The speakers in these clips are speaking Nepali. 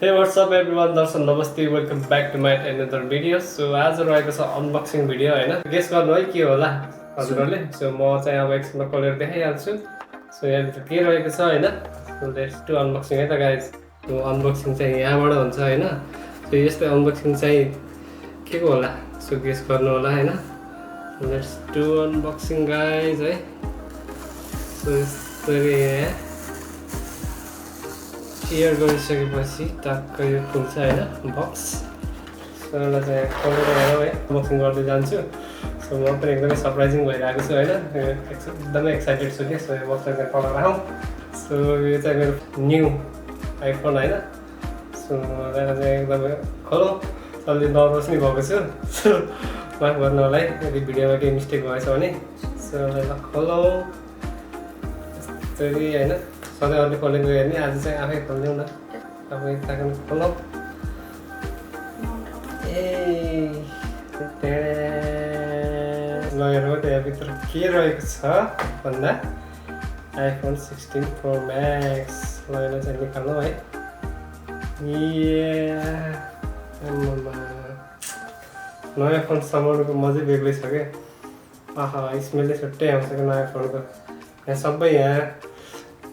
Hey, what's up everyone? दर्शन नमस्ते, welcome back to my another video. So आज रहेको छ अनबक्सिङ भिडियो हैन। गेस गर्नु है के होला हजुरहरुले। सो म चाहिँ अब एकछिनमा खोलेर देखाइहाल्छु। सो यहाँभित्र के रहेको छ हैन। सो लेट्स डु अनबक्सिङ है त गाइस। सो अनबक्सिङ चाहिँ यहाँबाट हुन्छ हैन। सो यस्तै अनबक्सिङ चाहिँ के को होला? सो गेस गर्नु होला हैन। लेट्स डु अनबक्सिङ गाइस है। सो यसरी क्लियर गरिसकेपछि टक्क यो खुल्छ हैन बक्स। सो यसलाई चाहिँ खोलेर हेरौँ है, अनबक्सिङ गर्दै जान्छु। सो म पनि एकदमै सरप्राइजिङ भइरहेको छु हैन, एकदमै एक्साइटेड छु कि। सो यो बक्सलाई चाहिँ खोलेर राखौँ। सो यो चाहिँ मेरो न्यू आइफोन हैन। सो यसलाई चाहिँ एकदमै खोलौँ। अलि नर्भस नि भएको छु। सो माफ गर्नु होला है यदि भिडियोमा केही मिस्टेक भएछ भने। सो यसलाई खोलौँ यसरी हैन। सधैँ अरूले खोलेको हेर्ने, आज चाहिँ आफै खोलिदेऊ न। तपाईँ ताकन खोलौँ। लगेर त्यहाँभित्र के रहेको छ भन्दा आइफोन 16 प्रो म्याक्स लगेर चाहिँ निकाल्नु है। नयाँ फोन समाउनुको मजै बेग्लै छ क्या। आहा, स्मेलले छुट्टै आउँछ क्या नयाँ फोनको। यहाँ सबै यहाँ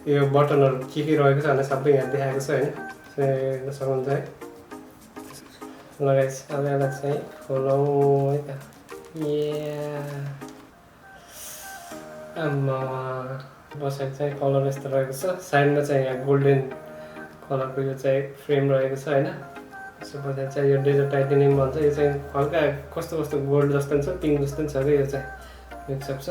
यो बटनहरू के रहेको छ भने सबै यहाँ देखाएको छ हैन। हेर्न सक्नुहुन्छ है। लगाइस अब यसलाई चाहिँ खोलौँ है त। आम्मा बसेको चाहिँ कलर यस्तो रहेको छ। साइडमा चाहिँ यहाँ गोल्डन कलरको यो चाहिँ फ्रेम रहेको छ हैन। यसो पछाडि चाहिँ यो डेजर्ट टाइटेनियम भन्छ। यो चाहिँ हल्का कस्तो कस्तो गोल्ड जस्तो नि छ, पिङ्क जस्तो नि छ क्या। यो चाहिँ मिक्सअप छ।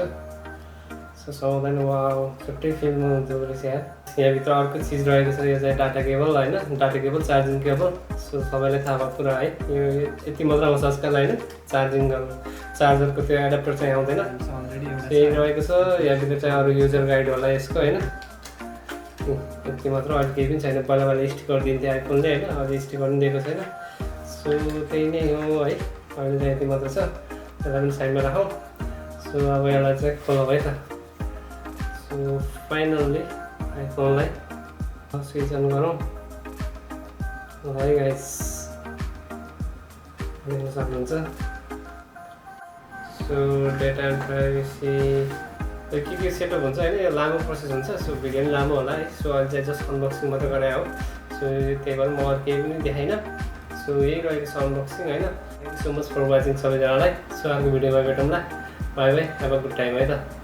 सो समाउँदैन। वाउ, छुट्टै फिल्म हुँदो रहेछ यहाँ। यहाँभित्र अर्को चिज रहेको छ। यो चाहिँ डाटा केबल हैन, data cable, charging cable. So सबैलाई थाहा भएको कुरा है। यो यति मात्र आउँछ आजकल हैन। चार्जरको त्यो एडाप्टर चाहिँ आउँदैन, त्यही रहेको छ। यहाँभित्र चाहिँ अरू युजर गाइड होला यसको हैन। यति मात्र, अरू केही पनि छैन। पहिला स्टिकर दिन्थ्यो आइफोनले हैन, अहिले स्टिकर पनि दिएको छैन। सो त्यही नै हो है। अहिले चाहिँ यति मात्र छ। यसलाई पनि साइडमा राखौँ। सो अब यसलाई चाहिँ खोलौँ है त। सो फाइनल्ली आइफोनलाई स्विच अन गरौँ है गाइस। देख्न सक्नुहुन्छ। सो डेटा एन्ड प्राइभेसी के सेटअप हुन्छ होइन। यो लामो प्रोसेस हुन्छ। सो भिडियो पनि लामो होला है। सो अहिले चाहिँ जस्ट अनबक्सिङ मात्रै गरे हो। सो त्यही भएर म अरू केही पनि देखाइनँ। सो यही रहेको छ अनबक्सिङ होइन। Thank you so much for watching सबैजनालाई। सो अर्को भिडियोमा भेटौँला। Bye bye, have a good time है त।